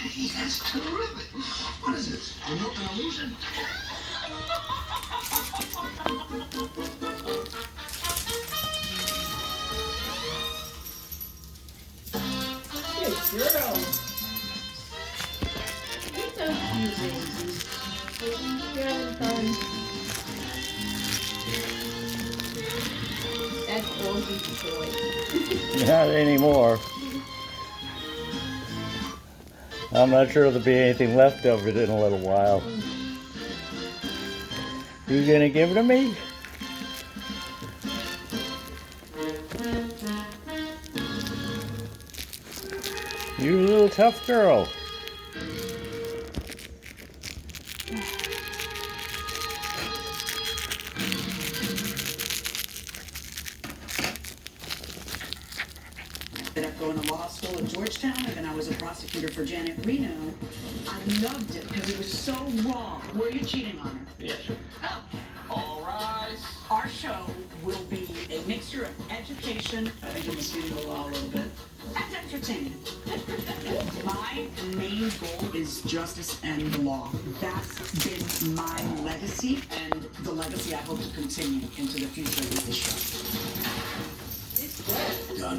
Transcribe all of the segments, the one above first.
Hey, that's terrific. What is this? Remote an illusion? Good girl. You're so cute, Maisie. You're having fun. That's Augie's toy. Not anymore. I'm not sure there'll be anything left of it in a little while. You gonna give it to me? You little tough girl. Ended up going to law school at Georgetown, and then I was a prosecutor for Janet Reno. I loved it because it was so raw. Were you cheating on her? Yes. Oh. All rise. Our show will be a mixture of education, I think I'm assuming the law a little bit, and entertainment. My main goal is justice and the law. That's been my legacy, and the legacy I hope to continue into the future with this show.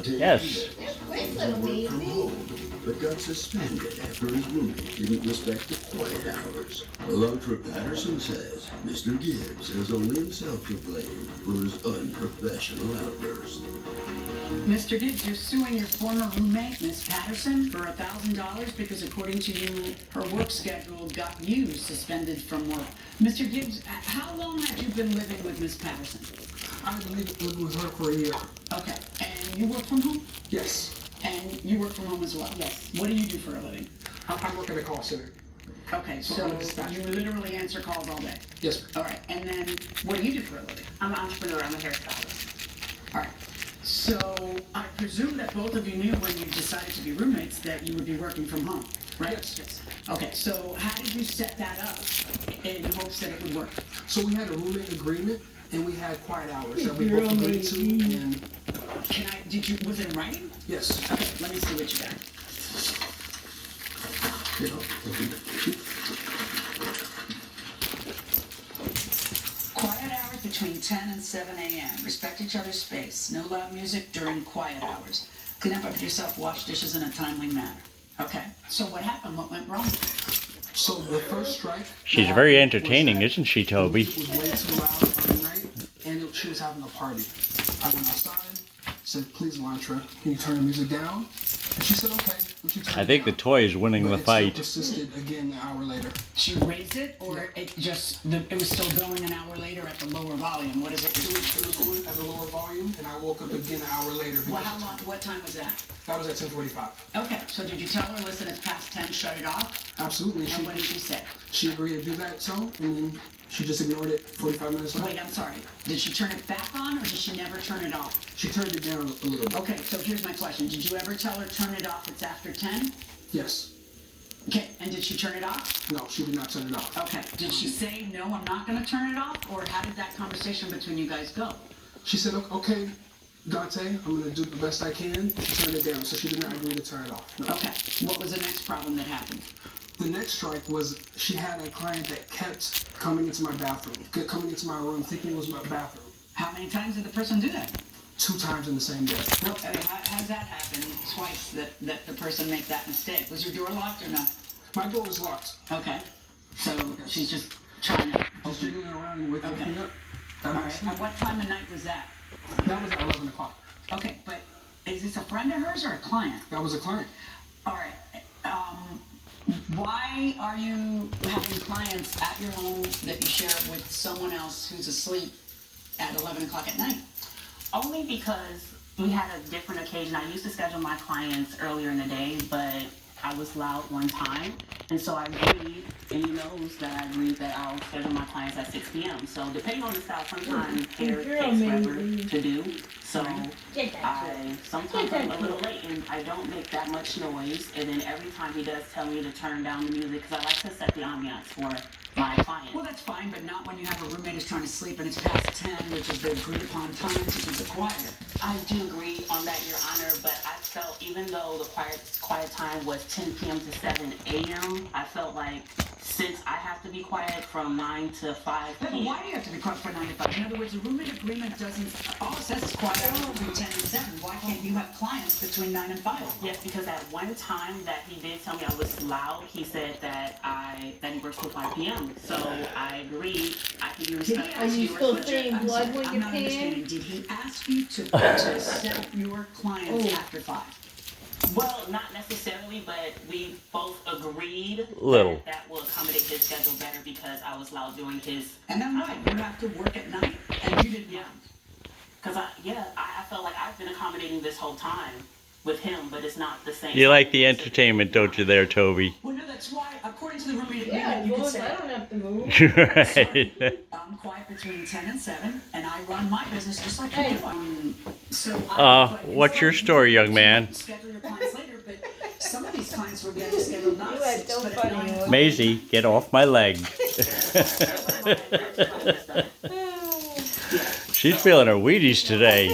Yes. Wait, little Maisie. But got suspended after his roommate didn't respect the quiet hours. Elantra Patterson says Mr. Gibbs has only himself to blame for his unprofessional outburst. Mr. Gibbs, you're suing your former roommate, Miss Patterson, for $1,000 because, according to you, her work schedule got you suspended from work. Mr. Gibbs, how long have you been living with Miss Patterson? I believe lived with her for a year. Okay, and you work from home? Yes. And you work from home as well? Yes. What do you do for a living? I work at a call center. Okay, so I'm a dispatcher. you literally answer calls all day? Yes, ma'am. All right, and then what do you do for a living? I'm an entrepreneur. I'm a hairstylist. All right. So I presume that both of you knew when you decided to be roommates that you would be working from home, right? Yes. Okay, so how did you set that up in hopes that it would work? So we had a roommate agreement, and we had quiet hours that we You're both agreed to. And Was it in writing? yes, Okay, let me see what you got. You know, Quiet hours between 10 and 7 a.m. Respect each other's space. No loud music during quiet hours. Clean up after yourself, wash dishes in a timely manner. Okay, so what happened? What went wrong? so the first strike. She's very entertaining, isn't she, Toby? It was way too loud on the night, and she was having a party. I went outside, said, "Please, Elantra, can you turn the music down?" And she said, "Okay." But she turned I it think the down. toy is winning But the it still fight. persisted again an hour later. She raised it, or it was still going an hour later at the lower volume? What is it? It was going at a lower volume, and I woke up again an hour later. Well, how long? What time was that? That was at 10:45. Okay, so did you tell her, listen, it's past 10, shut it off? Absolutely. And what did she say? She agreed to do that, so, and then she just ignored it 45 minutes later. Wait, I'm sorry. Did she turn it back on, or did she never turn it off? She turned it down a little bit. Okay, so here's my question. Did you ever tell her, turn it off, it's after 10? Yes. Okay, and did she turn it off? No, she did not turn it off. Okay, did she say, no, I'm not gonna turn it off, or how did that conversation between you guys go? She said, "Okay, Dante, I'm gonna do the best I can to turn it down." So she did not agree to turn it off. No. Okay, what was the next problem that happened? The next strike was she had a client that kept coming into my bathroom, kept coming into my room, thinking it was my bathroom. How many times did the person do that? 2 times in the same day. Okay, how's that happen twice, that the person make that mistake? Was your door locked or not? My door was locked. Okay, so she's just trying to Just open. jiggling around and waking Okay. me up. All right, and what time of night was that? That was at 11 o'clock. Okay, but is this a friend of hers or a client? That was a client. All right, why are you having clients at your home that you share with someone else who's asleep at 11 o'clock at night? Only because we had a different occasion. I used to schedule my clients earlier in the day, but I was loud one time. And so I agreed, and he knows that I agreed that I'll schedule my clients at 6 p.m. So depending on the style, sometimes hair takes forever to do. So sometimes I'm a little late and I don't make that much noise. And then every time he does tell me to turn down the music, because I like to set the ambiance for my client. Well, that's fine, but not when you have a roommate who's trying to sleep and it's past 10, which is the agreed upon time to keep it quiet. I do agree on that, Your Honor, but I felt, even though the quiet time was 10 p.m. to 7 a.m., I felt like since I have to be quiet from 9 to 5 But p.m. why do you have to be quiet for 9 to 5? In other words, the roommate agreement doesn't, all it says is quiet hours between 10 and 7. Why can't you have clients between 9 and 5? Yes, because at one time that he did tell me I was loud, he said that he works till 5 p.m. So I agreed. I can be respectful. Are you still saying I'm blood sorry, when I'm you're not paying? understanding. Did he ask you to set your clients after 5? Well, not necessarily, but we both agreed Little. that will accommodate his schedule better because I was loud during his. And then why? You have to work at night, and you didn't. Yeah. Because I felt like I've been accommodating this whole time with him, but it's not the same. You like the entertainment, don't you there, Toby? Well, no, that's why, according to the roommate Yeah, agreement, you as could long as say, I don't have to move. Right. I'm quiet between 10 and 7, and I run my business just like you do. So What's your story, young man? Schedule your clients later, but some of these clients will be able to schedule not You are 6, so but at funny. 9. Maisie, get off my leg. She's feeling her Wheaties today.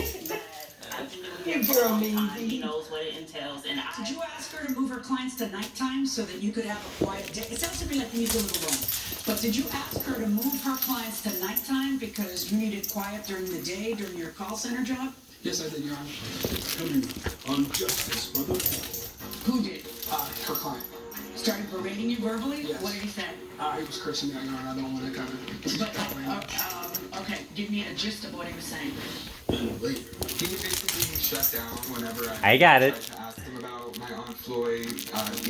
Good girl, Maisie. He knows what it entails, and Did you ask her to move her clients to nighttime so that you could have a quiet day? It sounds to me like you need a little room. But did you ask her to move her clients to nighttime because you needed quiet during the day, during your call center job? Yes, I did, Your Honor. Coming on justice, mother. Who did? Her client. Started berating you verbally? Yes. What did he say? He was cursing me out, Your Honor. I don't want to kind of. Okay, give me a gist of what he was saying. And later, He basically shut down whenever I got it. tried to ask him about my Aunt Floyd.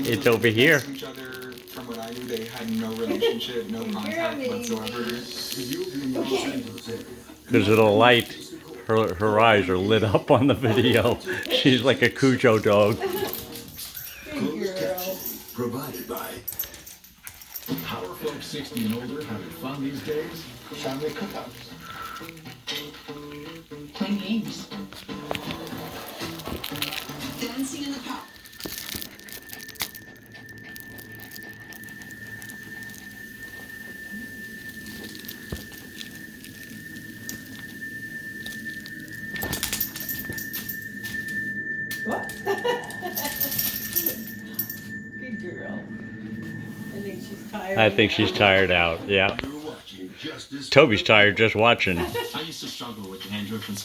It's over here. Each other, from what I knew, they had no relationship, no contact whatsoever. you'll be in the Los Angeles area. Because of the light, her eyes are lit up on the video. She's like a Cujo dog. Closed captioning provided by How are folks 60 and older having fun these days? Family cookouts. Playing games. Dancing in the park. What? Good girl. I think she's tired. I think she's tired out, yeah. You're watching Justice. Toby's tired just watching. I used to struggle with the hand dripping